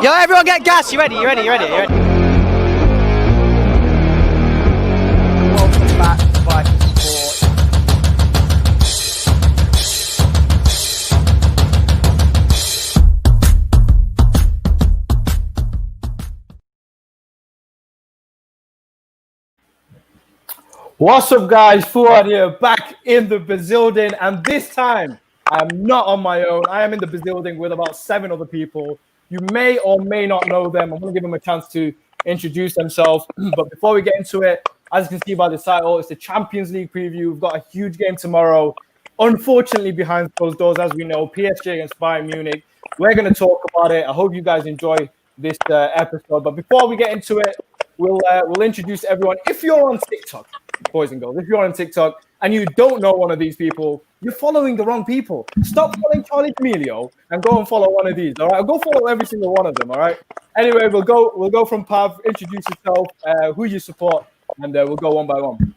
Yo, everyone get gas. You ready? Welcome back to Viking Sport. What's up, guys? Fuad here, back in the building, and this time I am not on my own. I am in the building with about 7 other people. You may or may not know them. I'm going to give them a chance to introduce themselves. But before we get into it, as you can see by the title, it's the Champions League preview. We've got a huge game tomorrow. Unfortunately, behind closed doors, as we know, PSG against BAYERN Munich. We're going to talk about it. I hope you guys enjoy this episode. But before we get into it, we'll introduce everyone. If you're on TikTok, boys and girls, if you're on TikTok and you don't know one of these people, you're following the wrong people. Stop following Charlie D'Amelio and go and follow one of these. All right, go follow every single one of them. All right. Anyway, we'll go from Pav. Introduce yourself, who you support, and we'll go one by one.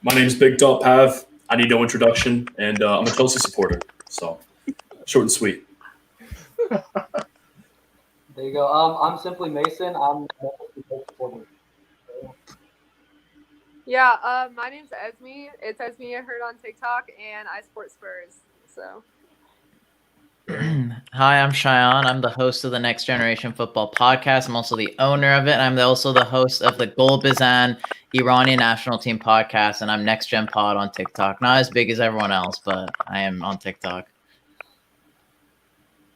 My name's Big Dot Pav. I need no introduction, and I'm a Chelsea supporter. So short and sweet. There you go. I'm simply Mason. I'm a supporter. Yeah, my name's Esme. It's Esme I heard on TikTok, and I support Spurs. So. Hi, I'm Cheyenne. I'm the host of the Next Generation Football podcast. I'm also the owner of it. And I'm also the host of the Golbizan Iranian National Team podcast, and I'm Next Gen Pod on TikTok. Not as big as everyone else, but I am on TikTok.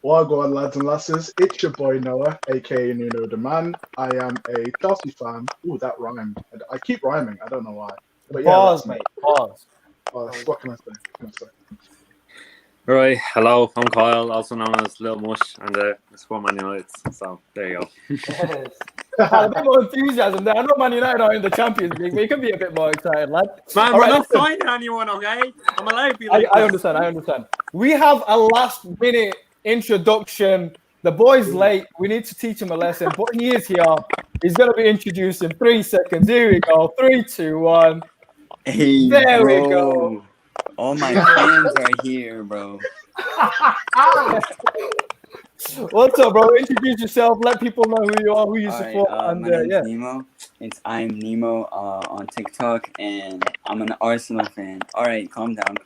Well, go on, lads and lasses. It's your boy Noah, aka Nuno the Man. I am a Chelsea fan. Ooh, that rhymed. I keep rhyming. I don't know why. But yeah, Pause, mate. Pause. What can I say? Right, hello, I'm Kyle, also known as Little Mush, and I support Man United, so there you go. A bit more enthusiasm there. I know Man United are in the Champions League, but you can be a bit more excited, lad. Man, we're not signing anyone, okay? I'm allowed to be like I understand. We have a last-minute introduction. The boy's late. We need to teach him a lesson, but he is here. He's going to be introduced in 3 seconds. Here we go. 3, 2, 1. Hey, there bro. We go. All my fans are here, bro. What's up, bro? Introduce yourself. Let people know who you are, who you support. My name's Nemo. I'm Nemo on TikTok, and I'm an Arsenal fan. All right, calm down.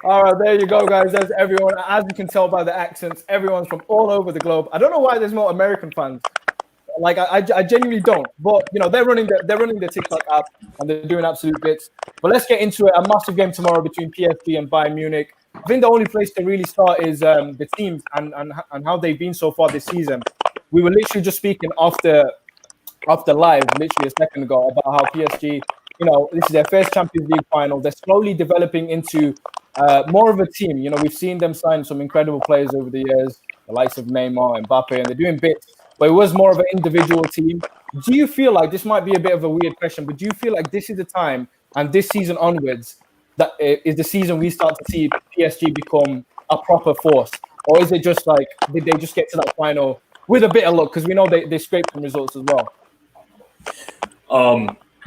All right, there you go, guys. There's everyone. As you can tell by the accents, everyone's from all over the globe. I don't know why there's more American fans. Like I genuinely don't. But you know, they're running the TikTok app and they're doing absolute bits. But let's get into it. A massive game tomorrow between PSG and BAYERN Munich. I think the only place to really start is the teams and how they've been so far this season. We were literally just speaking off the live literally a second ago about how PSG, you know, this is their first Champions League final. They're slowly developing into more of a team. You know, we've seen them sign some incredible players over the years, the likes of Neymar and Mbappe, and they're doing bits. But it was more of an individual team. Do you feel like, this might be a bit of a weird question, but do you feel like this is the time and this season onwards that is the season we start to see PSG become a proper force? Or is it just like, did they just get to that final with a bit of luck? Because we know they scraped some results as well.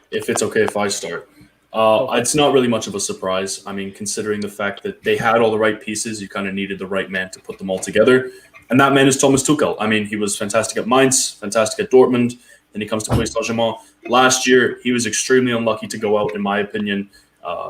If it's okay if I start. It's not really much of a surprise. I mean, considering the fact that they had all the right pieces, you kind of needed the right man to put them all together. And that man is Thomas Tuchel. I mean, he was fantastic at Mainz, fantastic at Dortmund. Then he comes to Paris Saint-Germain. Last year, he was extremely unlucky to go out, in my opinion.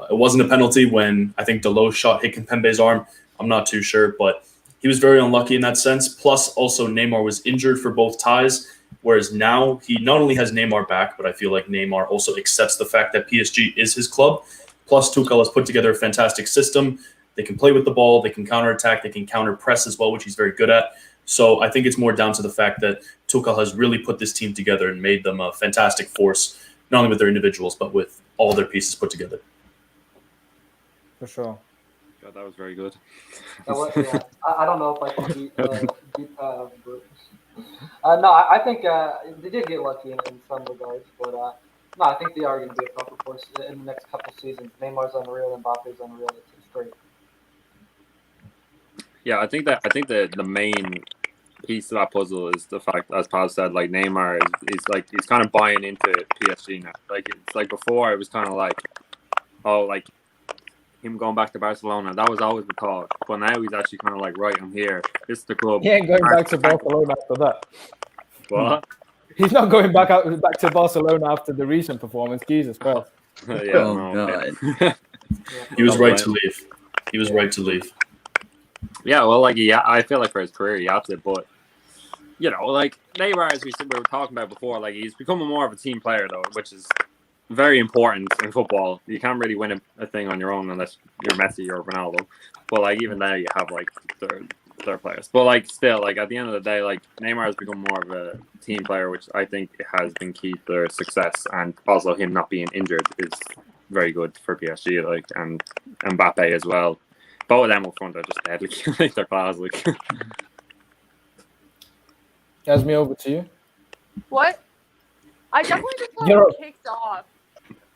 It wasn't a penalty when I think Delos shot Kimpembe's arm. I'm not too sure, but he was very unlucky in that sense. Plus, also, Neymar was injured for both ties, whereas now he not only has Neymar back, but I feel like Neymar also accepts the fact that PSG is his club. Plus, Tuchel has put together a fantastic system. They can play with the ball, they can counterattack, they can counter-press as well, which he's very good at. So I think it's more down to the fact that Tuchel has really put this team together and made them a fantastic force, not only with their individuals, but with all their pieces put together. For sure. God, that was very good. I don't know if I can beat but no, I think they did get lucky in some regards, but no, I think they are going to be a proper force in the next couple seasons. Neymar's unreal, Mbappe's unreal. It's great. Yeah, I think that the main piece of that puzzle is the fact, as Paul said, like Neymar is like he's kind of buying into PSG now. Like it's like before, it was kind of like, oh, like him going back to Barcelona. That was always the talk. But now he's actually kind of like, right, I'm here. This is the club. He ain't going back to Barcelona after that. What? He's not going back to Barcelona after the recent performance. Jesus Christ. Yeah, Oh, no, okay. God. He was Don't right blame to leave. He was right to leave. Yeah, well, like, yeah, I feel like for his career, he had to, but, you know, like, Neymar, as we were talking about before, like, he's becoming more of a team player, though, which is very important in football. You can't really win a thing on your own unless you're Messi or Ronaldo. But, like, even now you have, like, third players. But, like, still, like, at the end of the day, like, Neymar has become more of a team player, which I think has been key to their success. And also him not being injured is very good for PSG, like, and Mbappe as well. Both of them up front are just deadly. Like, they're class, like. Esme, over to you. What? I definitely just got You're- kicked off.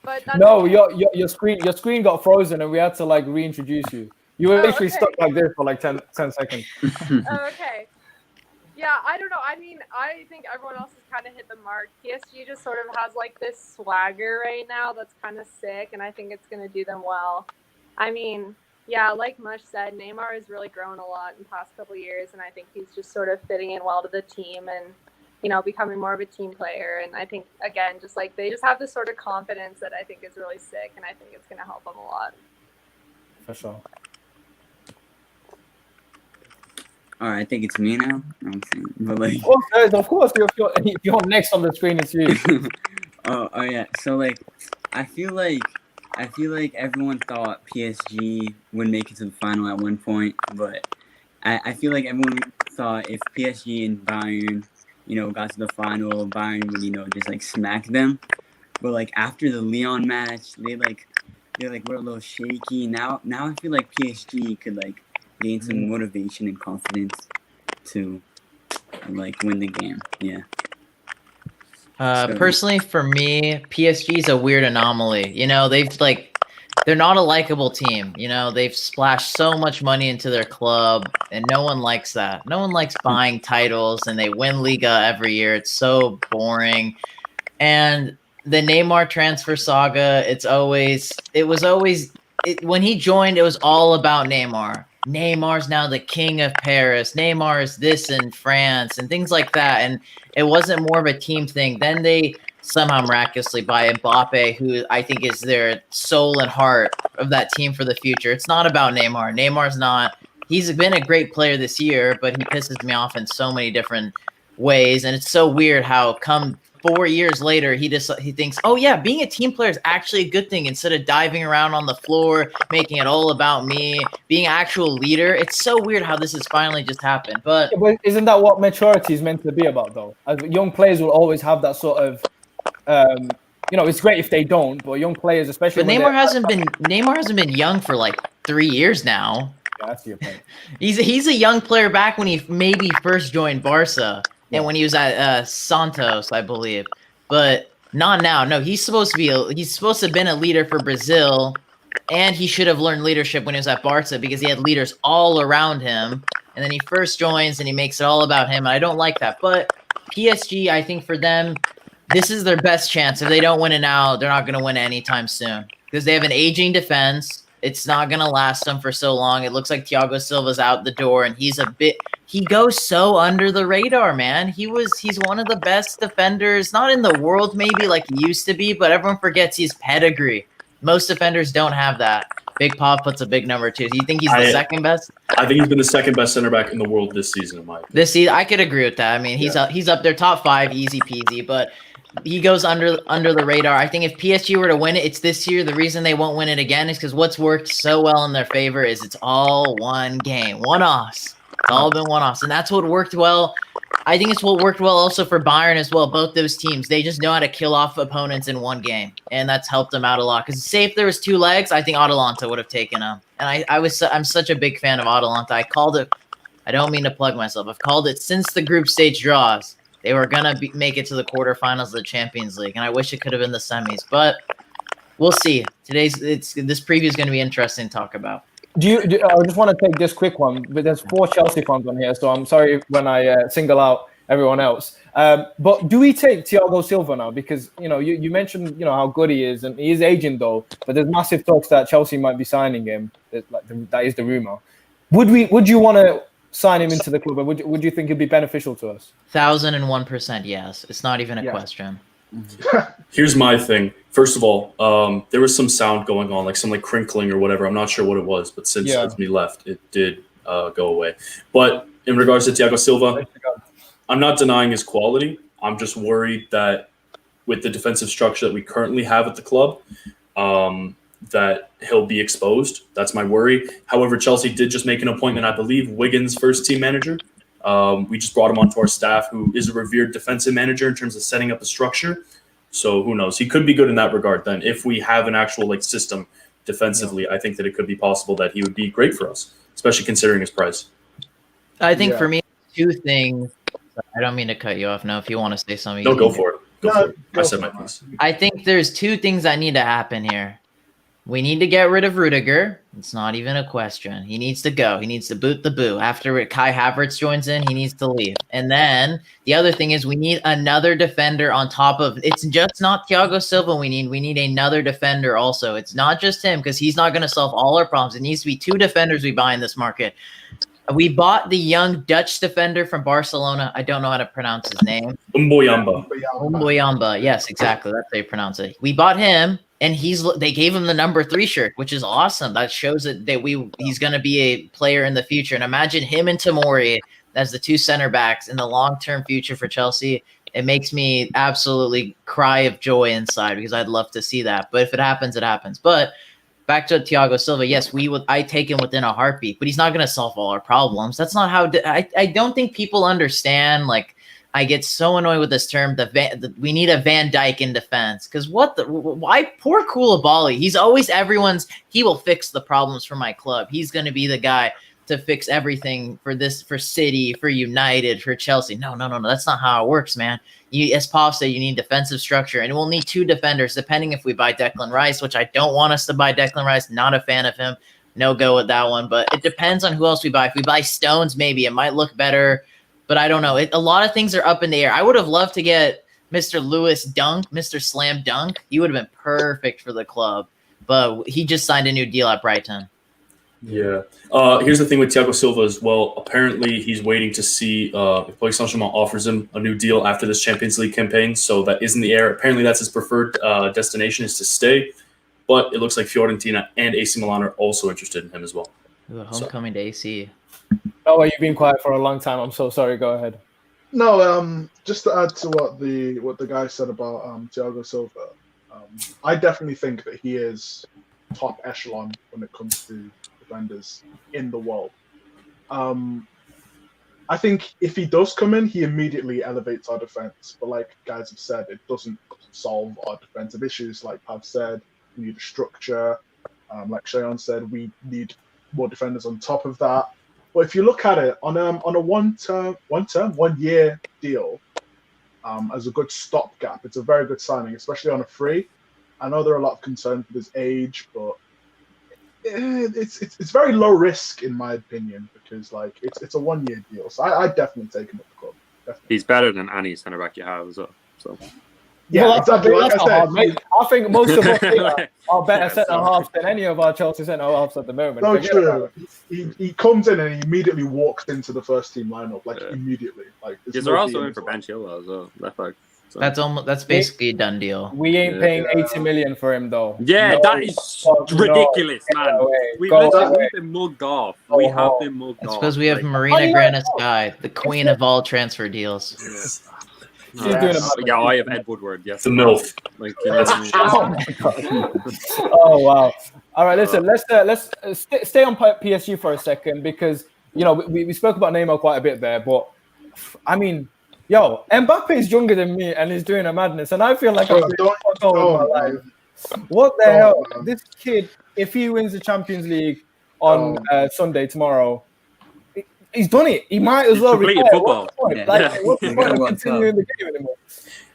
But that's No, okay. your screen got frozen and we had to like reintroduce you. You were Oh, literally okay. stuck like this for like 10 seconds. Oh, okay. Yeah, I don't know. I mean, I think everyone else has kind of hit the mark. PSG just sort of has like this swagger right now that's kind of sick, and I think it's going to do them well. I mean, yeah, like Mush said, Neymar has really grown a lot in the past couple of years, and I think he's just sort of fitting in well to the team and, you know, becoming more of a team player. And I think, again, just like they just have this sort of confidence that I think is really sick, and I think it's going to help them a lot. For sure. All right, I think it's me now. I'm saying, but like, Of course, guys, of course, if you're next on the screen, it's you. oh yeah. So like, I feel like everyone thought PSG would make it to the final at one point, but I feel like everyone thought if PSG and Bayern, you know, got to the final, Bayern would, you know, just like smack them. But like after the Lyon match, they were a little shaky. Now I feel like PSG could like gain some motivation and confidence to like win the game. Yeah. So- Personally, for me, PSG is a weird anomaly. You know, they're not a likable team. You know, they've splashed so much money into their club, and no one likes that. No one likes buying titles, and they win Liga every year. It's so boring. And the Neymar transfer saga, when he joined, it was all about Neymar. Neymar's now the king of Paris. Neymar is this in France and things like that. And it wasn't more of a team thing. Then they somehow miraculously buy Mbappe, who I think is their soul and heart of that team for the future. It's not about Neymar. Neymar's not. He's been a great player this year, but he pisses me off in so many different ways. And it's so weird how come 4 years later, he thinks, oh yeah, being a team player is actually a good thing instead of diving around on the floor, making it all about me, being an actual leader. It's so weird how this has finally just happened. But Yeah, but isn't that what maturity is meant to be about, though? As young players will always have that sort of, you know, it's great if they don't, but young players, especially. But Neymar hasn't been young for like 3 years now. Yeah, that's your point. He's a young player back when he maybe first joined Barca and when he was at Santos, I believe. But not now. No, he's supposed to have been a leader for Brazil, and he should have learned leadership when he was at Barca because he had leaders all around him. And then he first joins and he makes it all about him. And I don't like that. But PSG, I think for them, this is their best chance. If they don't win it now, they're not going to win it anytime soon because they have an aging defense. It's not going to last them for so long. It looks like Thiago Silva's out the door, and he goes so under the radar, man. He's one of the best defenders, not in the world maybe like he used to be, but everyone forgets his pedigree. Most defenders don't have that. Big Pop puts a big number too. Do you think he's the second best? I think he's been the second best center back in the world this season, in my opinion. This season, I could agree with that. I mean, he's up there, top 5, easy peasy, but he goes under the radar. I think if PSG were to win it, it's this year. The reason they won't win it again is because what's worked so well in their favor is it's all one game, one-offs. It's all been one-offs, and that's what worked well. I think it's what worked well also for Bayern as well. Both those teams, they just know how to kill off opponents in one game, and that's helped them out a lot. Because say if there was 2 legs, I think Atalanta would have taken them. And I'm such a big fan of Atalanta. I called it. I don't mean to plug myself. I've called it since the group stage draws. They were going to make it to the quarterfinals of the Champions League, and I wish it could have been the semis. But we'll see. This preview is going to be interesting to talk about. I just want to take this quick one, but there's 4 Chelsea fans on here, so I'm sorry when I single out everyone else. But do we take Thiago Silva now? Because you mentioned how good he is, and he is aging though. But there's massive talks that Chelsea might be signing him. That is the rumor. Would you want to sign him into the club? Or would you think it'd be beneficial to us? 1,001% yes. It's not even a question. Here's my thing. First of all, there was some sound going on, like some crinkling or whatever. I'm not sure what it was, but since me left, it did go away. But in regards to Thiago Silva, I'm not denying his quality. I'm just worried that with the defensive structure that we currently have at the club, that he'll be exposed. That's my worry. However, Chelsea did just make an appointment, I believe, Wigan's first team manager. We just brought him onto our staff, who is a revered defensive manager in terms of setting up a structure. So who knows? He could be good in that regard. Then, if we have an actual system defensively, I think that it could be possible that he would be great for us, especially considering his price. I think for me, two things. I don't mean to cut you off. No, if you want to say something, no, go for it. Go for it. I said my piece. I think there's two things that need to happen here. We need to get rid of Rudiger. It's not even a question. He needs to go. He needs to boot the boo. After Kai Havertz joins in, he needs to leave. And then the other thing is we need another defender on top of – it's just not Thiago Silva we need. We need another defender also. It's not just him because he's not going to solve all our problems. It needs to be two defenders we buy in this market. We bought the young Dutch defender from Barcelona. I don't know how to pronounce his name. Umboyamba. Yes, exactly. That's how you pronounce it. We bought him. And they gave him the number 3 shirt, which is awesome. That shows that he's going to be a player in the future. And imagine him and Tomori as the 2 center backs in the long-term future for Chelsea. It makes me absolutely cry of joy inside because I'd love to see that. But if it happens, it happens. But back to Thiago Silva, yes, I take him within a heartbeat, but he's not going to solve all our problems. That's not how I don't think people understand. I get so annoyed with this term. We need a Van Dijk in defense because why poor Koulibaly? He's always he will fix the problems for my club. He's going to be the guy to fix everything for City, for United, for Chelsea. No. That's not how it works, man. As Paul said, you need defensive structure, and we'll need 2 defenders depending if we buy Declan Rice, which I don't want us to buy Declan Rice. Not a fan of him. No go with that one, but it depends on who else we buy. If we buy Stones, maybe it might look better. But I don't know. A lot of things are up in the air. I would have loved to get Mr. Lewis Dunk, Mr. Slam Dunk. He would have been perfect for the club. But he just signed a new deal at Brighton. Yeah. Here's the thing with Thiago Silva as well. Apparently, he's waiting to see if Paris Saint-Germain offers him a new deal after this Champions League campaign. So that is in the air. Apparently, that's his preferred destination is to stay. But it looks like Fiorentina and AC Milan are also interested in him as well. Ooh, homecoming to AC. Oh, you've been quiet for a long time. I'm so sorry. Go ahead. No, just to add to what the guy said about Thiago Silva, I definitely think that he is top echelon when it comes to defenders in the world. I think if he does come in, he immediately elevates our defense. But like guys have said, it doesn't solve our defensive issues. Like Pav said, we need a structure. Like Shayon said, we need more defenders on top of that. But if you look at it on a 1 year deal, as a good stopgap, it's a very good signing, especially on a free. I know there are a lot of concerns with his age, but it's very low risk in my opinion because it's a 1 year deal. So I definitely take him at the club. Definitely. He's better than any centre back you have as well. So. Yeah, well, exactly. Like I said, I think most of us are better centre halves than any of our Chelsea centre halves at the moment. No, true. He comes in and he immediately walks into the first team lineup, immediately. They're also in for Ben Chilwell as well, left back. So. That's basically a done deal. We ain't paying 80 million for him though. Yeah, that is ridiculous, man. We've been mugged off. We have been mugged off. It's because we have Marina Granovskaya, the queen of all transfer deals. She's doing I have Ed Woodward. Yes, the MILF. Oh wow! All right, listen. Let's stay on PSG for a second because we spoke about Neymar quite a bit there, but I mean, Mbappe is younger than me and he's doing a madness, and I feel like I'm doing my life. What the hell? This kid, if he wins the Champions League on Sunday tomorrow. He's done it. He might as well retire. Football. What's the point of continuing the game anymore?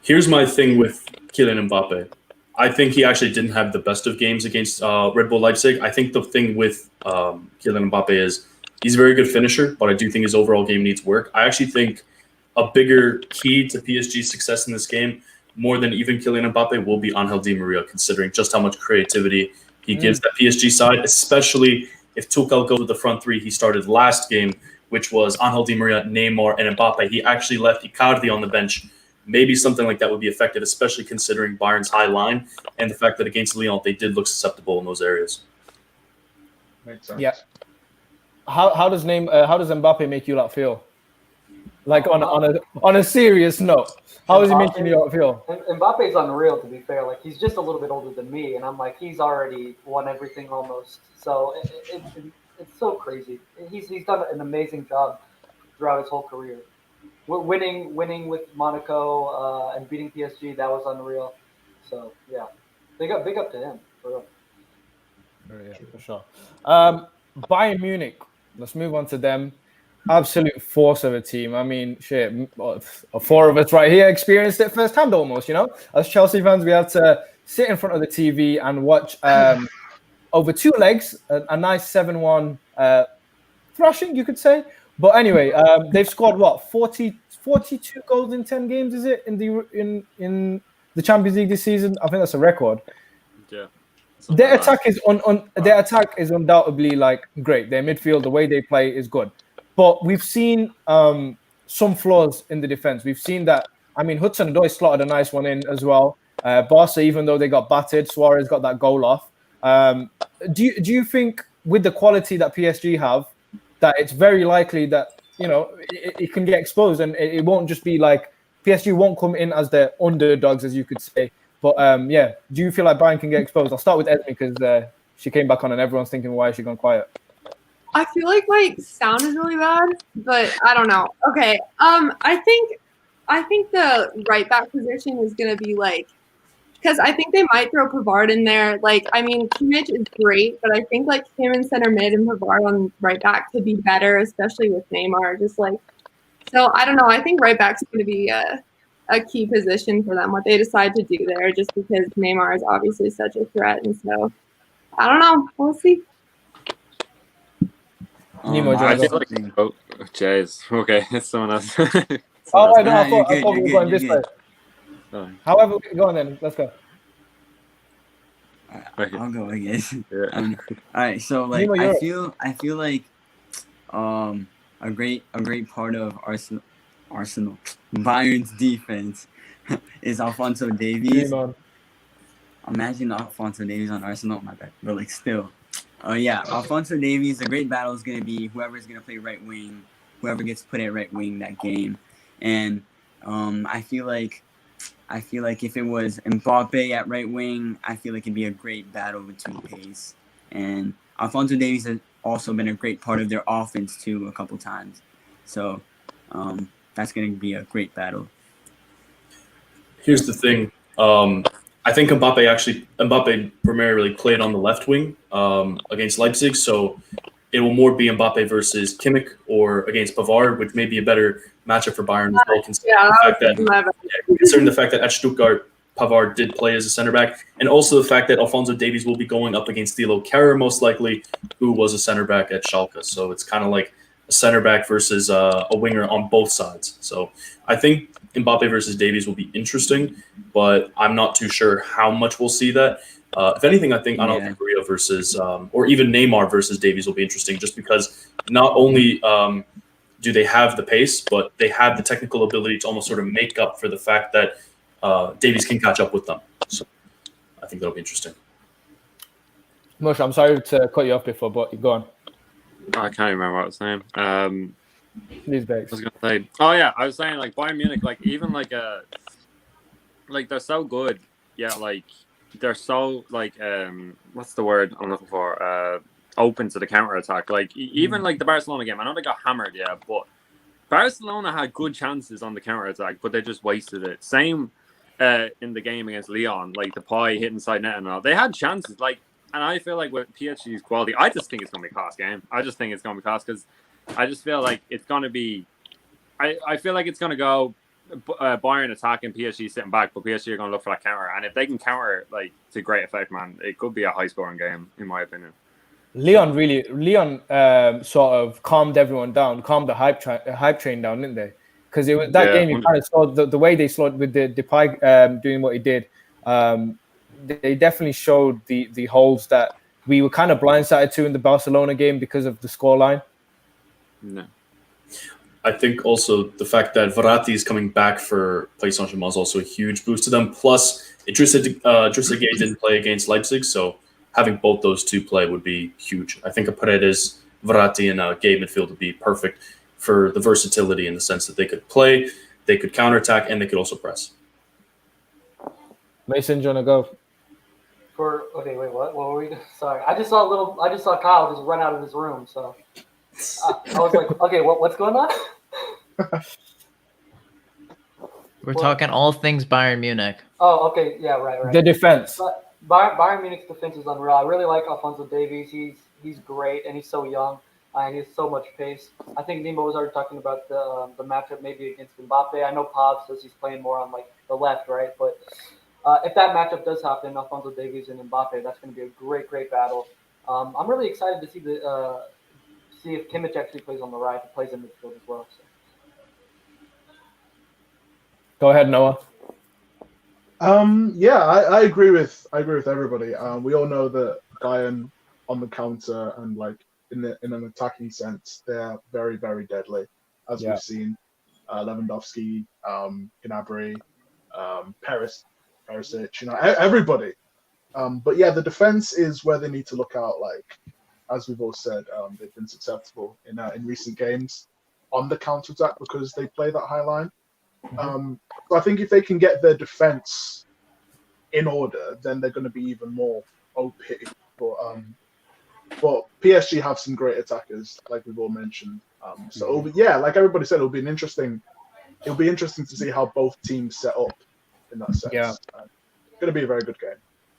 Here's my thing with Kylian Mbappe. I think he actually didn't have the best of games against Red Bull Leipzig. I think the thing with Kylian Mbappe is he's a very good finisher, but I do think his overall game needs work. I actually think a bigger key to PSG's success in this game, more than even Kylian Mbappe, will be Angel Di Maria, considering just how much creativity he gives that PSG side, especially if Tuchel goes with the front three he started last game, which was Angel Di Maria, Neymar, and Mbappe. He actually left Icardi on the bench. Maybe something like that would be effective, especially considering Bayern's high line and the fact that against Lyon they did look susceptible in those areas. Makes sense. Yeah. How does Mbappe make you lot feel? Like on a serious note, how is he making you lot feel? Mbappe's unreal, to be fair. Like, he's just a little bit older than me, and I'm like, he's already won everything almost. So it's so crazy. He's done an amazing job throughout his whole career. Winning with Monaco and beating PSG, that was unreal. So yeah, big up to him for real. Yeah, for sure. Bayern Munich. Let's move on to them. Absolute force of a team. I mean, shit, four of us right here experienced it firsthand almost, you know? As Chelsea fans, we had to sit in front of the TV and watch over two legs, a nice 7-1 thrashing, you could say. But anyway, they've scored, 42 goals in 10 games, is it, in the Champions League this season? I think that's a record. Yeah. Their attack is their attack is undoubtedly like great. Their midfield, the way they play is good. But we've seen some flaws in the defense. We've seen that. I mean, Hudson-Odoi slotted a nice one in as well. Barca, even though they got battered, Suarez got that goal off. Do you think with the quality that PSG have, that it's very likely that it can get exposed, and it won't just be like PSG won't come in as the underdogs, as you could say. But do you feel like Bayern can get exposed? I'll start with Esme because she came back on and everyone's thinking, why is she gone quiet? I feel like my sound is really bad, but I don't know. Okay. I think the right back position is gonna be like, because I think they might throw Pavard in there. Like, I mean, Kimmich is great, but I think like him in center mid and Pavard on right back could be better, especially with Neymar. So I don't know. I think right back's gonna be a key position for them. What they decide to do there, just because Neymar is obviously such a threat, and so I don't know. We'll see. Nemo, I feel like Jays. Okay, it's someone else. Oh, I know. I thought you're we were good, going you're this good. way. However, go on then. Let's go. I'll go, I guess. Yeah. All right, so like Nemo, I feel like a great part of Arsenal Bayern's defense is Alphonso Davies. Imagine Alphonso Davies on Arsenal, my bad. But like still. Alphonso Davies, a great battle is going to be whoever's going to play right wing, whoever gets put at right wing that game. And I feel like if it was Mbappe at right wing, I feel like it'd be a great battle between pace. And Alphonso Davies has also been a great part of their offense too a couple times. So that's going to be a great battle. Here's the thing. I think Mbappe primarily played on the left wing against Leipzig, so it will more be Mbappe versus Kimmich or against Pavard, which may be a better matchup for Bayern as well, considering the fact that at Stuttgart, Pavard did play as a center back, and also the fact that Alphonso Davies will be going up against Thilo Kehrer, most likely, who was a center back at Schalke. So it's kind of like a center back versus a winger on both sides. So I think Mbappe versus Davies will be interesting, but I'm not too sure how much we'll see that. If anything, I think Angel Di Maria versus or even Neymar versus Davies will be interesting, just because not only do they have the pace, but they have the technical ability to almost sort of make up for the fact that Davies can catch up with them. So I think that'll be interesting. Moshe, I'm sorry to cut you off before, but go on. I can't remember what I was saying. Please, Bex. I was gonna say. Oh yeah, I was saying like Bayern Munich, like even like they're so good, yet like they're so like what's the word I'm looking for? Open to the counter attack. Like even like the Barcelona game, I know they got hammered, yeah, but Barcelona had good chances on the counter attack, but they just wasted it. Same in the game against Lyon, like the pie hitting side net and all. They had chances, like, and I feel like with PSG's quality, I just think it's gonna be a close game. I just think it's gonna be close because I just feel like it's going to be I feel like it's going to go Bayern attacking, PSG sitting back, but PSG are going to look for that counter. And if they can counter like to great effect, man, it could be a high-scoring game, in my opinion. Leon sort of calmed everyone down, calmed the hype train down, didn't they? because it was that Yeah, game. You kind of saw the way they slowed with the Depay doing what he did. They definitely showed the holes that we were kind of blindsided to in the Barcelona game because of the scoreline. No. I think also the fact that Verratti is coming back for Paris Saint-Germain is also a huge boost to them. Plus, Idrissa Gueye didn't play against Leipzig, so having both those two play would be huge. I think a Paredes, Verratti, and Gueye midfield would be perfect for the versatility in the sense that they could play, they could counterattack, and they could also press. Mason, do you want to go? Okay, wait, what? What were we? Sorry, I just saw Kyle just run out of his room, so I was like, okay, what's going on? We're talking all things Bayern Munich. Oh, okay, yeah, right. The defense. But Bayern Munich's defense is unreal. I really like Alphonso Davies. He's great, and he's so young, and he has so much pace. I think Nemo was already talking about the matchup maybe against Mbappe. I know Pav says he's playing more on like the left, right? But if that matchup does happen, Alphonso Davies and Mbappe, that's going to be a great battle. I'm really excited to see if Kimmich actually plays on the right, and plays in midfield as well. So. Go ahead, Noah. Yeah, I agree with everybody. We all know that Bayern on the counter and like in an attacking sense, they're very deadly, as we've seen. Lewandowski, Gnabry, Perisic, everybody. But yeah, the defense is where they need to look out. Like as we've all said, they've been successful in recent games on the counter attack because they play that high line. So I think if they can get their defense in order, then they're going to be even more OP. But PSG have some great attackers, like we've all mentioned. Like everybody said, it'll be interesting to see how both teams set up in that sense. Yeah, it's going to be a very good game.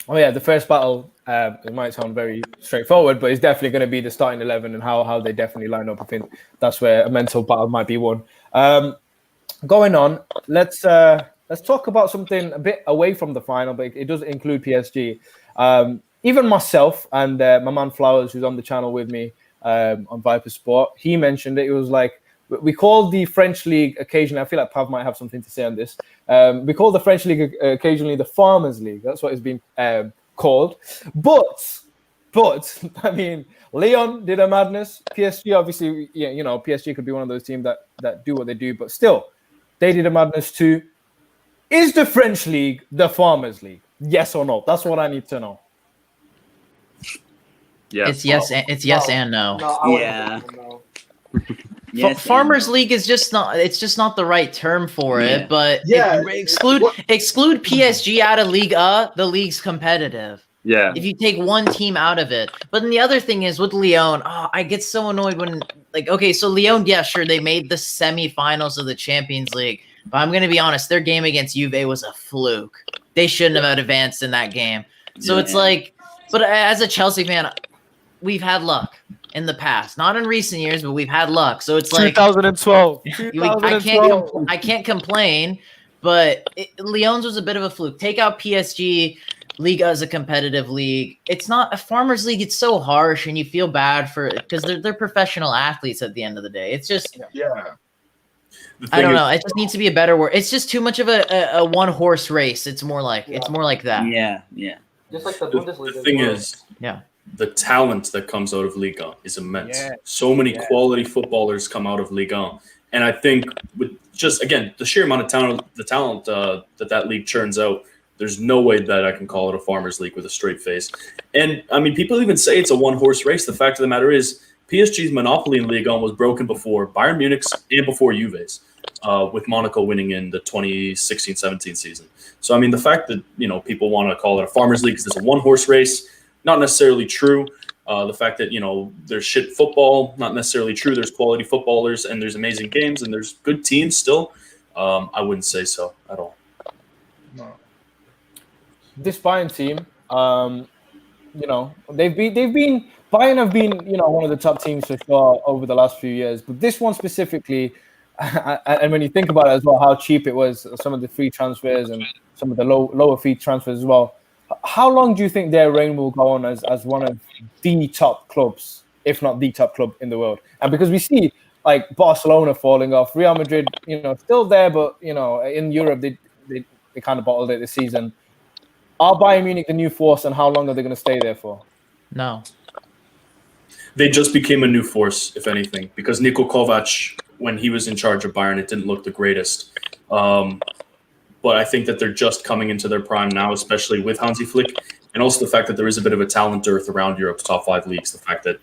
Oh yeah, the first battle. It might sound very straightforward, but it's definitely going to be the starting 11 and how they definitely line up. I think that's where a mental battle might be won. Going on, let's talk about something a bit away from the final, but it does include PSG. Even myself and my man Flowers, who's on the channel with me on Viper Sport, he mentioned it. It was like we call the French League occasionally. I feel like Pav might have something to say on this. We call the French League occasionally the Farmers League. That's what it's been called. But I mean, Lyon did a madness. PSG, obviously, PSG could be one of those teams that do what they do, but still. They did a madness too. Is the French League the Farmers League? Yes or no? That's what I need to know. Yeah. It's yes. It's yes and no. Yeah. Yes, Farmers League is just not. It's just not the right term for it. But exclude PSG out of Ligue A. The league's competitive. Yeah. If you take one team out of it. But then the other thing is with Lyon, I get so annoyed when so Lyon, yeah, sure, they made the semifinals of the Champions League. But I'm gonna be honest, their game against Juve was a fluke. They shouldn't have advanced in that game. So it's like, but as a Chelsea fan, we've had luck in the past. Not in recent years, but we've had luck. So it's like 2012. I can't complain, but Lyon's was a bit of a fluke. Take out PSG. Liga is a competitive league. It's not a Farmers League. It's so harsh, and you feel bad for because they're professional athletes at the end of the day. It's just I don't know. It just needs to be a better word. It's just too much of a one horse race. It's more like that. Yeah. Just like the Bundesliga. The thing is, the talent that comes out of Liga is immense. Yeah. So many quality footballers come out of Liga, and I think with just again the sheer amount of talent, that league churns out. There's no way that I can call it a Farmers League with a straight face. And, I mean, people even say it's a one-horse race. The fact of the matter is PSG's monopoly in Ligue 1 was broken before Bayern Munich's and before Juve's, with Monaco winning in the 2016-17 season. So, I mean, the fact that, people want to call it a Farmers League because it's a one-horse race, not necessarily true. The fact that, there's shit football, not necessarily true. There's quality footballers and there's amazing games and there's good teams still. I wouldn't say so at all. No. This Bayern team, Bayern have been, one of the top teams for sure over the last few years. But this one specifically, and when you think about it as well, how cheap it was, some of the free transfers and some of the lower fee transfers as well. How long do you think their reign will go on as one of the top clubs, if not the top club in the world? And because we see like Barcelona falling off, Real Madrid, still there, but in Europe they kind of bottled it this season. Are Bayern Munich the new force, and how long are they going to stay there for? No. They just became a new force, if anything, because Niko Kovac, when he was in charge of Bayern, it didn't look the greatest. But I think that they're just coming into their prime now, especially with Hansi Flick, and also the fact that there is a bit of a talent dearth around Europe's top 5 leagues, the fact that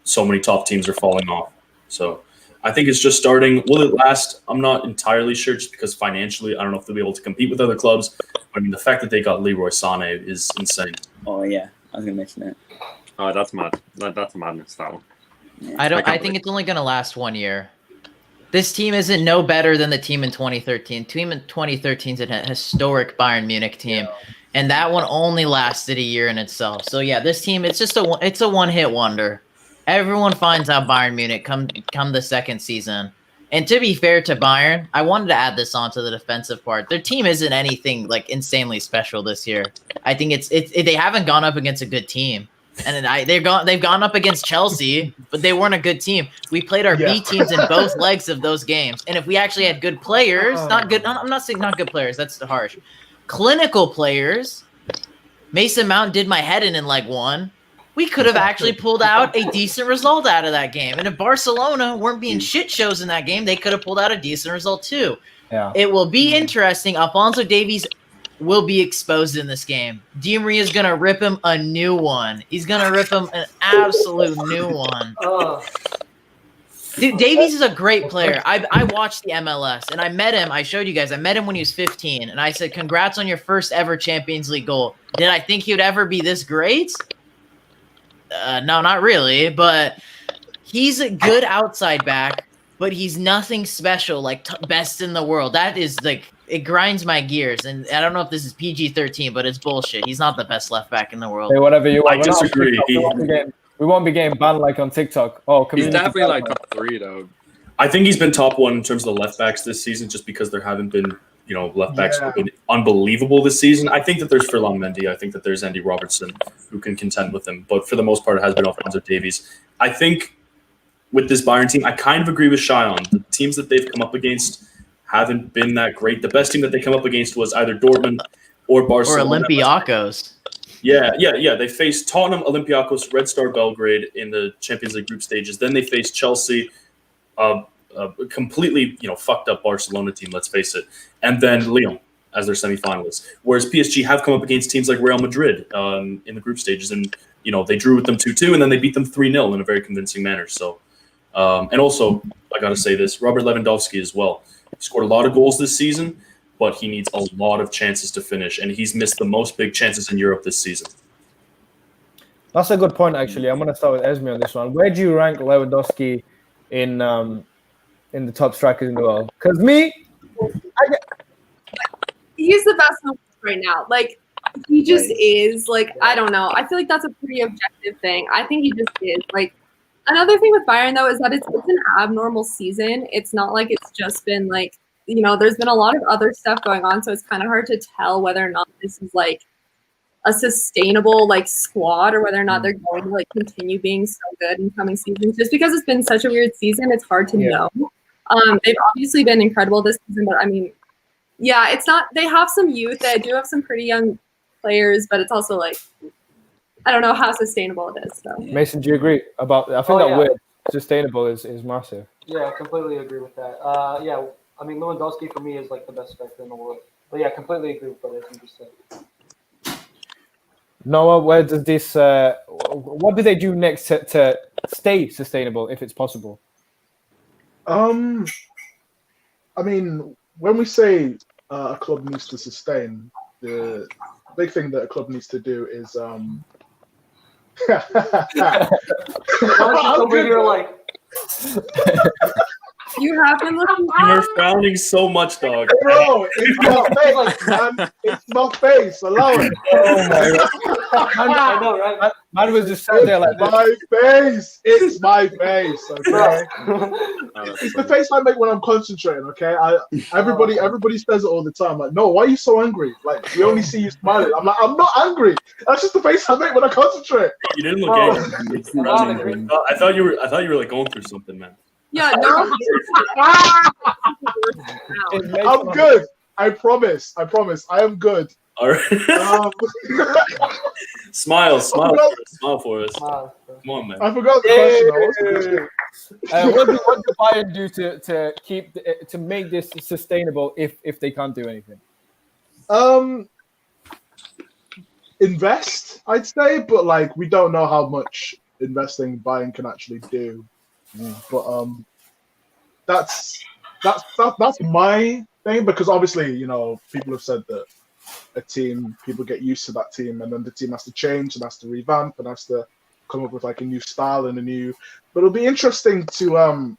so many top teams are falling off. So I think it's just starting. Will it last? I'm not entirely sure, just because financially, I don't know if they'll be able to compete with other clubs. I mean, the fact that they got Leroy Sané is insane. Oh yeah, I was gonna mention that. Oh, that's mad. That's madness, that one. Yeah. I think it's only going to last 1 year. This team isn't no better than the team in 2013. Team in 2013 is a historic Bayern Munich team, and that one only lasted a year in itself. So yeah, this team, it's a one-hit wonder. Everyone finds out Bayern Munich come the second season. And to be fair to Bayern, I wanted to add this on to the defensive part. Their team isn't anything like insanely special this year. I think they haven't gone up against a good team. And they've gone up against Chelsea, but they weren't a good team. We played our B teams in both legs of those games. And if we actually had good players, I'm not saying not good players, that's harsh. Clinical players, Mason Mount did my head in leg 1. We could have actually pulled out a decent result out of that game. And if Barcelona weren't being shit shows in that game, they could have pulled out a decent result too. Yeah. It will be interesting. Alphonso Davies will be exposed in this game. Di Maria is going to rip him a new one. He's going to rip him an absolute new one. Dude, Davies is a great player. I watched the MLS, and I met him. I showed you guys. I met him when he was 15, and I said, congrats on your first ever Champions League goal. Did I think he would ever be this great? No, not really, but he's a good outside back, but he's nothing special, like best in the world. That is like, it grinds my gears, and I don't know if this is PG-13, but it's bullshit. He's not the best left back in the world. Say whatever you want. I disagree. We won't be getting banned like on TikTok. Oh, he's definitely like top 3 though. I think he's been top 1 in terms of the left backs this season, just because there haven't been, left backs who've been unbelievable this season. I think that there's Ferland Mendy. I think that there's Andy Robertson who can contend with him. But for the most part, it has been Alphonso Davies. I think with this Bayern team, I kind of agree with Cheyenne. The teams that they've come up against haven't been that great. The best team that they come up against was either Dortmund or Barcelona. Or Olympiacos. Yeah. They faced Tottenham, Olympiacos, Red Star Belgrade in the Champions League group stages. Then they faced Chelsea, a completely fucked up Barcelona team, let's face it, and then Lyon as their semifinalists. Whereas PSG have come up against teams like Real Madrid in the group stages, and they drew with them 2-2, and then they beat them 3-0 in a very convincing manner. So, and also I got to say this, Robert Lewandowski as well. He scored a lot of goals this season, but he needs a lot of chances to finish, and he's missed the most big chances in Europe this season. That's a good point, actually. I'm going to start with Esme on this one. Where do you rank Lewandowski in the top strikers in the world? Because he's the best in the world right now. Like, he just is. Like, I don't know. I feel like that's a pretty objective thing. I think he just is. Like, another thing with Bayern, though, is that it's an abnormal season. It's not like it's just been, like, there's been a lot of other stuff going on, so it's kind of hard to tell whether or not this is, like, a sustainable, like, squad or whether or not they're going to, like, continue being so good in coming seasons. Just because it's been such a weird season, it's hard to know. They've obviously been incredible this season, but, I mean, yeah, it's not – they have some youth. They do have some pretty young players, but it's also, like, I don't know how sustainable it is. So. Mason, do you agree about – I think word sustainable is massive. Yeah, I completely agree with that. Yeah, I mean, Lewandowski for me is like the best striker in the world. But yeah, completely agree with what you just said. Noah, where does this? What do they do next to stay sustainable, if it's possible? I mean, when we say a club needs to sustain, the big thing that a club needs to do is over here like. You have been looking. You're frowning so much, dog. Bro, it's my face, man. It's my face. Allow it. Oh my god! I know, right? Man was just sat there like this. My face. It's my face. Okay. It's the face I make when I'm concentrating. Okay. Everybody says it all the time. Like, no, why are you so angry? Like, we only see you smiling. I'm like, I'm not angry. That's just the face I make when I concentrate. You didn't look angry. I thought you were like going through something, man. Yeah, no. I'm good. I promise. I am good. All right. Smile for us. Come on, man. I forgot the question. What's the question? What do Bayern do to keep to make this sustainable if they can't do anything? Invest, I'd say, but like we don't know how much investing Bayern can actually do. But that's my thing, because obviously, you know, people have said that people get used to that team, and then the team has to change and has to revamp and has to come up with like a new style and but it'll be interesting to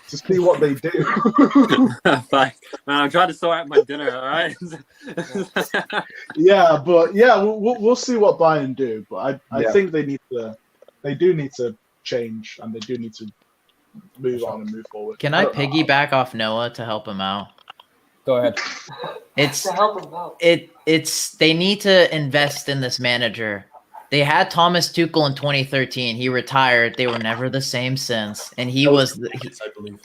see what they do. Fine. Man, I'm trying to sort out my dinner, all right? Yeah, but yeah, we'll see what Bayern do. But I think they do need to change, and they do need to move on and move forward. Can I piggyback off Noah to help him out? Go ahead. It's To help him out. it's they need to invest in this manager. They had Thomas Tuchel in 2013. He retired. They were never the same since. And he was, I believe.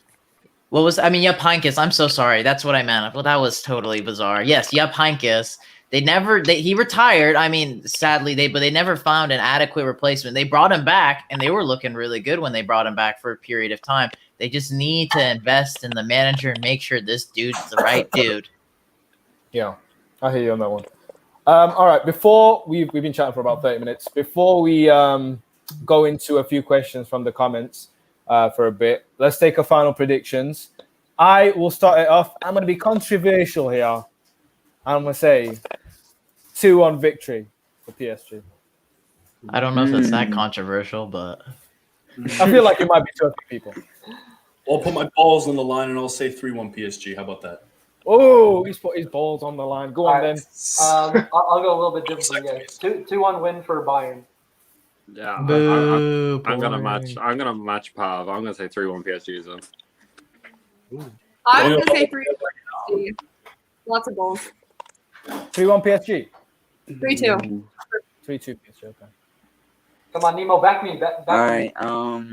what was, I mean, Jupp Heynckes. I'm so sorry. That's what I meant. Well, that was totally bizarre. Yes, Jupp Heynckes. He retired. I mean, sadly, but they never found an adequate replacement. They brought him back, and they were looking really good when they brought him back for a period of time. They just need to invest in the manager and make sure this dude's the right dude. Yeah, I hear you on that one. All right, before we've been chatting for about 30 minutes. Before we go into a few questions from the comments for a bit, let's take a final predictions. I will start it off. I'm going to be controversial here. I'm going to say 2-1 victory for PSG. I don't know if it's that controversial, but I feel like it might be 2 or 3 people. I'll put my balls on the line and I'll say 3-1 PSG. How about that? Oh, he's put his balls on the line. Go on, then. I'll go a little bit different. Yeah, 2-1 win for Bayern. Yeah, boo, I'm gonna boring. match Pav. I'm gonna say 3-1 PSG as well. I'm going to say 3 PSG. Lots of goals. 3-1 PSG. 3-2. 3-2 PSG. Okay. Come on, Nemo, back me. Back All me. right. All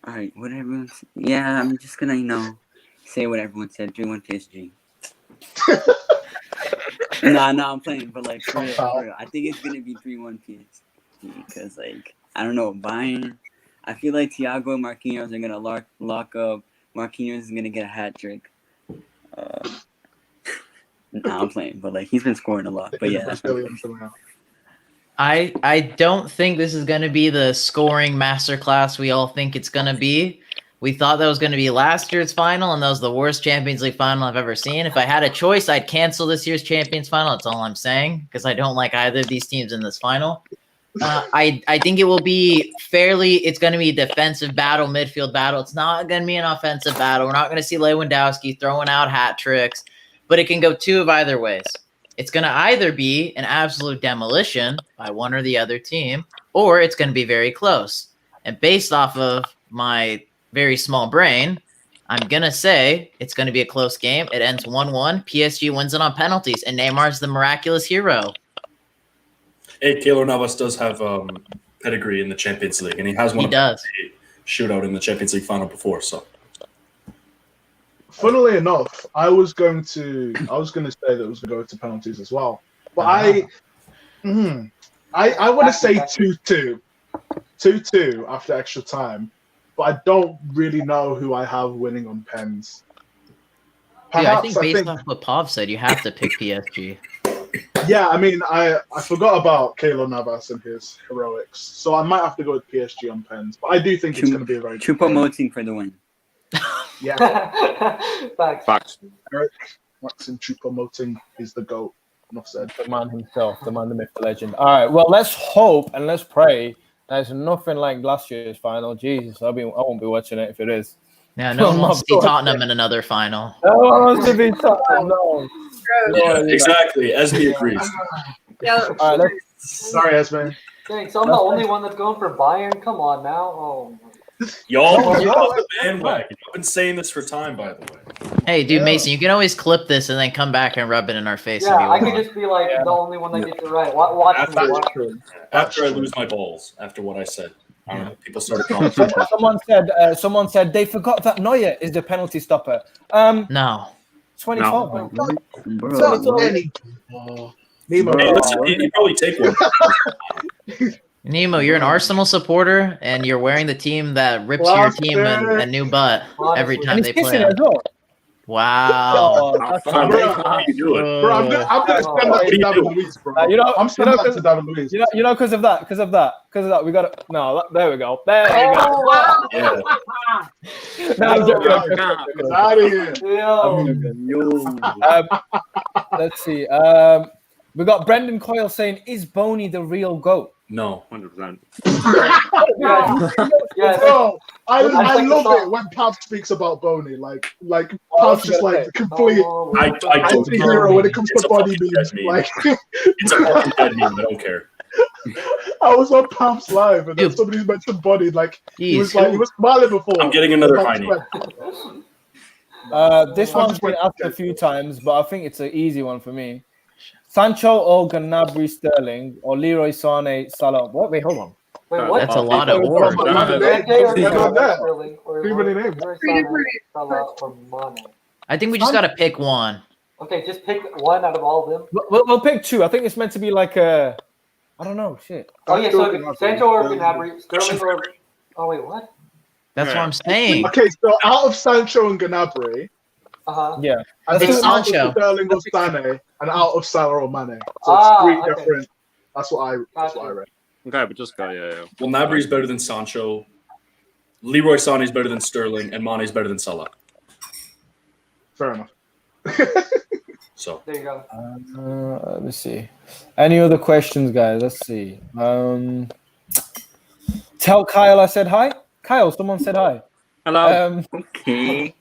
right. What everyone? Yeah, I'm just gonna say what everyone said. 3-1 PSG. Nah, I'm playing, but like for real, I think it's gonna be 3-1 PSG because like I don't know, Bayern. I feel like Thiago and Marquinhos are gonna lock up. Marquinhos is gonna get a hat trick. Nah, I'm playing, but like he's been scoring a lot. But yeah, that's I don't think this is going to be the scoring masterclass we all think it's going to be. We thought that was going to be last year's final, and that was the worst Champions League final I've ever seen. If I had a choice, I'd cancel this year's Champions final. That's all I'm saying, because I don't like either of these teams in this final. I think it will be it's going to be a defensive battle, midfield battle. It's not going to be an offensive battle. We're not going to see Lewandowski throwing out hat tricks, but it can go 2 of either ways. It's going to either be an absolute demolition by one or the other team, or it's going to be very close. And based off of my very small brain, I'm going to say it's going to be a close game. It ends 1-1. PSG wins it on penalties, and Neymar's the miraculous hero. Hey, Keylor Navas does have pedigree in the Champions League, and he has won a shootout in the Champions League final before. So, funnily enough, I was going to say that it was going to go to penalties as well, but I want to say 2-2 after extra time, but I don't really know who I have winning on pens. Perhaps, I think based off what Pav said, you have to pick PSG. Yeah, I mean, I forgot about Keylor Navas and his heroics, so I might have to go with PSG on pens. But I do think it's going to be a very Choupo-Moting for the win. Yeah. Facts. Eric Maxim Choupo-Moting is the GOAT. Enough said. The man himself, the man, the myth, the legend. All right, well, let's hope and let's pray there's nothing like last year's final. Jesus, I won't be watching it if it is. Yeah, no one wants to see Tottenham in another final. No one wants to be Tottenham, no. Yeah, exactly. Esme agrees. Yeah. All right, sorry, Esme. Dang, so I'm the only one that's going for Bayern? Come on now. Oh. Y'all get off the bandwagon. I've been saying this for time, by the way. Hey, dude, Mason, you can always clip this and then come back and rub it in our face. Yeah, I could just be like the only one that gets it right. Watch me. After I lose my balls, after what I said. I don't know. People started calling. Someone said they forgot that Neuer is the penalty stopper. No. 24. Bro, Nemo. Hey, listen, you probably take one. Nemo, you're an Arsenal supporter, and you're wearing the team that rips your team a new butt every time And they he's play. kissing it as well. Wow. Oh, that's How fine. you do it? Bro, I'm gonna spend that to David Luiz, bro. I'm spending that to David Luiz. You know, because of that, we got to. No, there we go. There we go. wow. Yeah. No, I'm joking. Get out of here. Let's see. We got Brendan Coyle saying, "Is Boney the real GOAT?" No. 100%. Yes. Bro, I like love the song. it when Pav speaks about Boney. Like Pav's just like complete I don't anti-hero when it comes It's to a body fucking memes. dead meme. Like It's a fucking dead meme. I don't care. I was on Pav's live and then Dude. somebody mentioned body. Like he was Jeez. smiling before. I'm getting another Pav's Heine. like, This one's been asked a few times, but I think it's an easy one for me. Sancho or Gnabry Sterling or Leroy Sané Salah. What? Wait, hold on. Wait, what? That's a lot of words. Too many names. Or Mane? I think we just got to pick one. Okay, just pick one out of all of them. We'll pick two. I think it's meant to be like a. I don't know. Shit. Oh yeah, so Sancho or Gnabry, Sterling or. Oh wait, what? That's what I'm saying. Okay, so out of Sancho and Gnabry, Yeah. and It's then out of Sancho. Sterling or Sané, and out of Salah or Mane. So Ah, it's three okay. different. That's what I Gotcha. read. Okay, but just go, yeah. Well, Gnabry's better than Sancho. Leroy Sané's better than Sterling, and Mane's better than Salah. Fair enough. So There you go. Let me see. Any other questions, guys? Let's see. Tell Kyle I said hi. Kyle, someone said hi. Hello. Okay.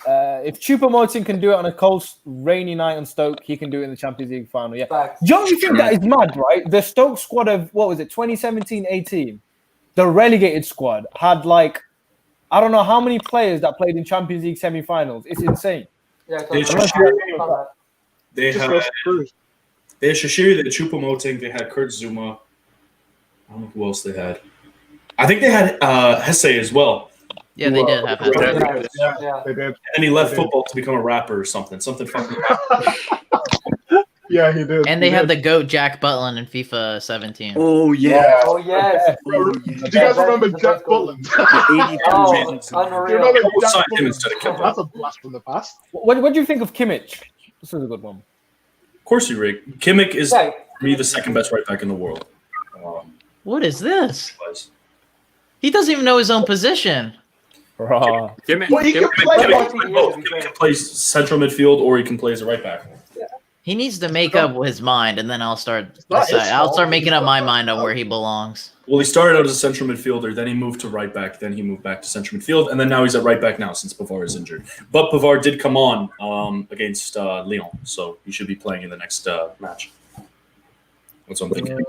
If Choupo-Moting can do it on a cold, rainy night on Stoke, he can do it in the Champions League final. Yeah. Facts. Don't you think that is mad, right? The Stoke squad of, what was it, 2017-18? The relegated squad had like, I don't know how many players that played in Champions League semi-finals. It's insane. Yeah, so They it's should- not they Just had goes to prove. Shaqiri, they had Choupo-Moting, they had Kurt Zuma. I don't know who else they had. I think they had Hesse as well. Yeah, they did have Who, that. Yeah. They did. And he left football to become a rapper or something. Something fucking. Yeah, he did. And they had the GOAT Jack Butland in FIFA 17. Oh yeah. Oh yes. Oh, Do you guys remember Jack Butland? Oh, Do you unreal. remember We'll Jack sign him Butland? instead of Kemba. That's a blast from the past. What do you think of Kimmich? This is a good one. Of course, you Rick. Kimmich is Yeah. for me the second best right back in the world. What is this? Was. He doesn't even know his own position. Raw. Give me, Well, he give can me- play Kimmich both. can play both. Kimmich can play central midfield or he can play as a right back. He needs to make up his mind, and then I'll start. not his I'll start fault. making up my mind on where he belongs. Well, he started out as a central midfielder, then he moved to right back, then he moved back to central midfield, and then now he's at right back now since Pavard is injured. But Pavard did come on against Lyon, so he should be playing in the next match. That's what I'm thinking.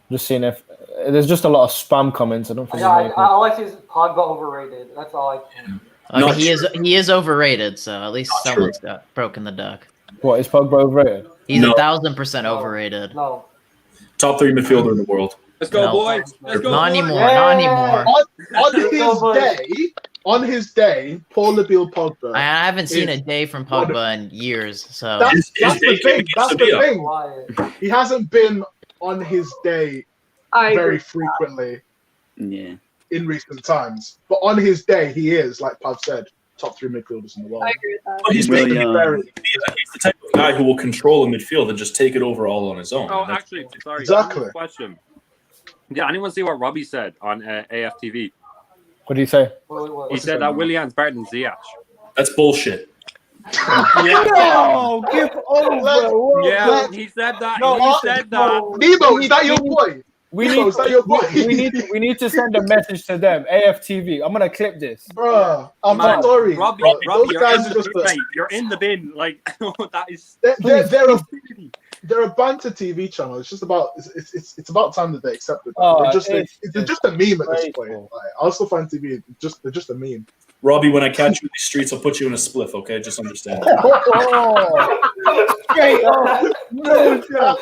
Just seeing if there's just a lot of spam comments. I don't think. Yeah, all I see is Pogba overrated. That's all I can. Okay, Not he is overrated, so at least Not someone's got broken the duck. What is Pogba overrated? He's No. 1,000% overrated. No. Top 3 midfielder in the world. Let's go, No. boys. Let's go, Not boys. anymore. Yeah. Not anymore. On his day, Paul Nabil Pogba. I haven't seen a day from Pogba in years. So That's His the day came thing. That's against the Sevilla. thing. Why? He hasn't been on his day I very agree. frequently Yeah. in recent times. But on his day, he is, like Pav said, top 3 midfielders in the world. I agree with that. But he's, Really basically young. very, he's the type of guy who will control a midfield and just take it over all on his own. Oh, And that's- actually, sorry. Exactly. Question. Did anyone see what Robbie said on AFTV? What do you say? What? He said that Willian's better than Ziyech. that's bullshit. No, give over. Yeah, he said that. No, he said that. Nemo, is that your boy? We Nemo, need, is that your boy? we need to send a message to them. AFTV. I'm gonna clip this. Bruh, I'm Man, sorry. Robbie, but Robbie, those you're guys in are the just bin, mate. You're in the bin. Like that is. they're a banter TV channel. It's just about it's about time that they accepted that. Oh, they're just a meme at this disgraceful. point. Like, also find TV. They're just a meme. Robbie, when I catch you in the streets, I'll put you in a spliff, okay? Just understand. Oh, Straight up. No joke.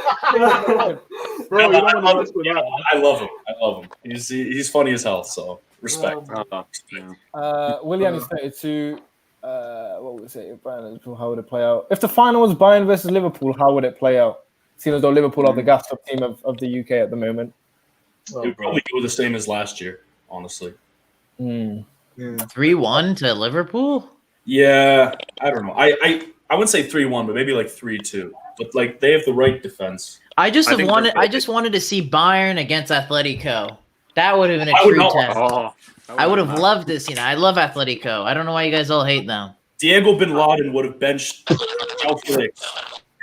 Bro, you don't want to mess with that. I love him. I love him. He's funny as hell. So respect. William is 32. What would we say? Bayern Liverpool, how would it play out? If the final was Bayern versus Liverpool, how would it play out? Seeing as though Liverpool are the gas up team of the UK at the moment. It would probably go the same as last year, honestly. 3-1 to Liverpool? Yeah, I don't know. I wouldn't say 3-1, but maybe like 3-2. But like they have the right defense. I just think wanted to see Bayern against Atletico. That would have been a I would true not- test. Oh, I would have loved this. I love Atletico. I don't know why you guys all hate them. Diego Bin Laden would have benched Joe Felix,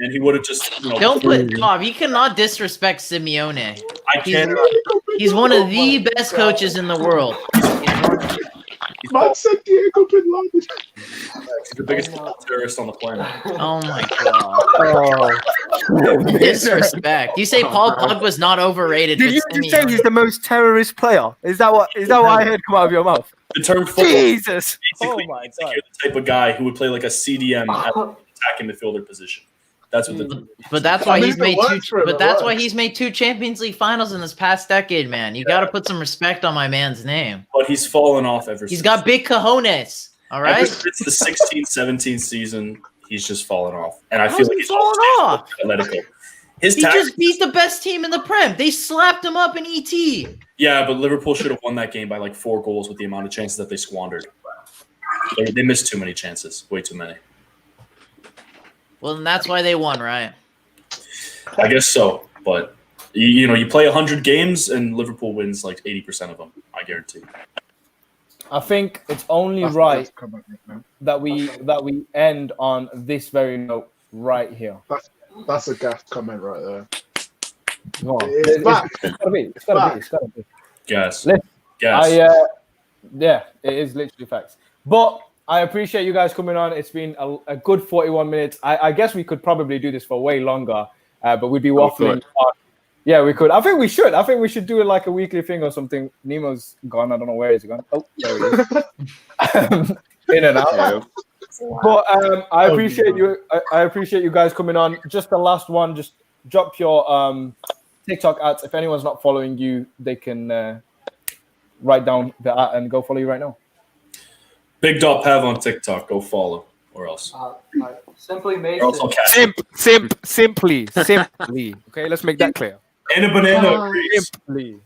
and he would have just Don't put Cobb. You cannot disrespect Simeone. I can't. He's one of the best coaches in the world. Man said Diego Bin Laden. He's the biggest terrorist on the planet. Oh my god. Disrespect. You say Paul Pogba's not overrated. Did but you just say Simeone- he's the most terrorist player? Is that what I heard come out of your mouth? The term football Jesus! basically means that you're the type of guy who would play like a CDM at the attacking midfielder position. That's what the But that's why he's it made works for him, But it that's why works. he's made 2 Champions League finals in this past decade, man. You got to put some respect on my man's name. but he's fallen off ever He's since. got big cojones. All Ever right. since the 16-17 season, he's just fallen off. And I How's feel like he he's fallen off? Atletico. His He tactics, just beat the best team in the Prem. They slapped him up in ET. yeah, but Liverpool should have won that game by like 4 goals with the amount of chances that they squandered. They missed too many chances, way too many. Well, then that's why they won, right? I guess so, but you play 100 games and Liverpool wins like 80% of them. I guarantee. I think it's only That's right the comment right now. that we end on this very note right here. That's a gaff comment right there. Go on. It's back. It's gotta be. It's gotta be. Guess. Let's- Guess. Yeah, it is literally facts. But I appreciate you guys coming on. It's been a good 41 minutes. I guess we could probably do this for way longer, but we'd be waffling on. Yeah, we could. I think we should. I think we should do it like a weekly thing or something. Nemo's gone. I don't know where he's gone. Oh, there he is. In and out. But I appreciate you. I appreciate you guys coming on. Just the last one. Just drop your TikTok ads. If anyone's not following you, they can write down the ad and go follow you right now. Big.Pav on TikTok. Go follow. Or else. Simply Or else I'll Mason. catch you. Simply. Okay, let's make that clear. And a banana. Greece. Simply.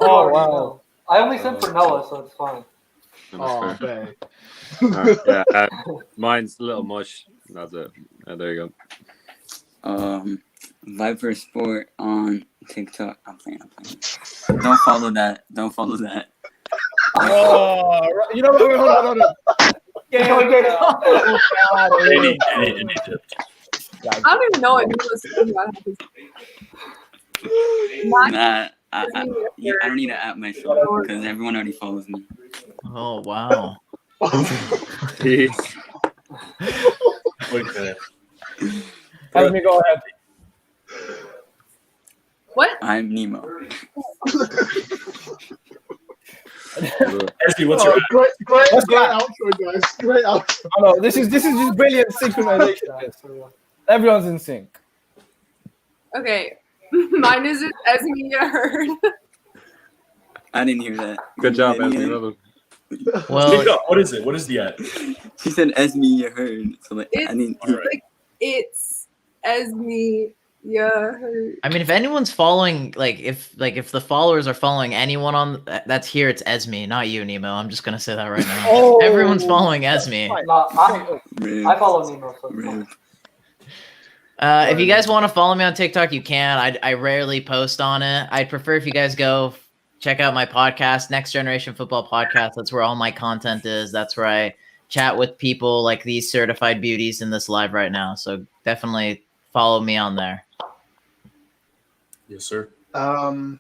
Oh wow. I only sent for Noah, so it's fine. Oh, man. yeah, mine's a little mush. That's it. There you go. Viper Sport on TikTok. I'm playing. Don't follow that. Oh, right. You know what? Hold on. Any tip. I don't even know what he was saying about his. Nah, I don't need to app myself because everyone already follows me. Oh wow. Okay. Let me go ahead. What? I'm Nemo. Esme, what's your Great What's that? outro, guys. Great outro. Oh, no, this is just brilliant synchronization. Everyone's in sync. Okay. Mine is Esme Heard. I didn't hear that. Good job, Yeah, Anthony. yeah. Well done. Well, Speak up. What is it? What is the ad? She said Esme, you heard. So like, I didn't. All right. It's Esme Heard. I mean, if anyone's following, if the followers are following anyone on that's here, it's Esme, not you, Nemo. I'm just gonna say that right now. Oh. Everyone's following Esme. No, I follow Nemo, so it's fine. If you guys want to follow me on TikTok, you can. I rarely post on it. I'd prefer if you guys go check out my podcast, Next Generation Football Podcast. That's where all my content is. That's where I chat with people like these certified beauties in this live right now. So definitely follow me on there. Yes, sir.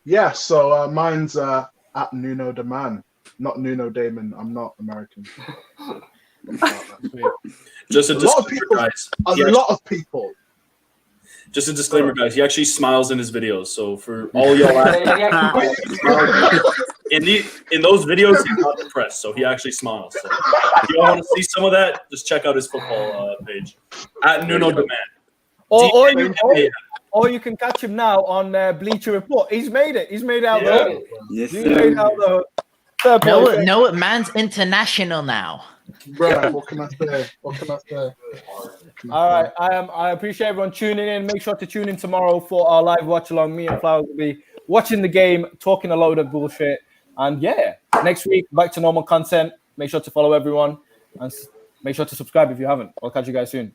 Yeah, so mine's at Nuno the Man, not Nuno Damon. I'm not American. Just a A lot of disclaimer, people- guys. A He lot of people. Just a disclaimer, guys. He actually smiles in his videos. So for all y'all, Yeah, in those videos, he's not depressed, so he actually smiles. So if you want to see some of that, just check out his football page at Nuno Demand. Or you can catch him now on Bleacher Report. He's made it. He's made it out the hood. Yes, He's sir. made it out the hood. No, man's international now. Bro, what can I say? What can I say? All right. I appreciate everyone tuning in. Make sure to tune in tomorrow for our live watch along. Me and Flowers will be watching the game, talking a load of bullshit. And yeah, next week, back to normal content. Make sure to follow everyone and make sure to subscribe if you haven't. I'll catch you guys soon.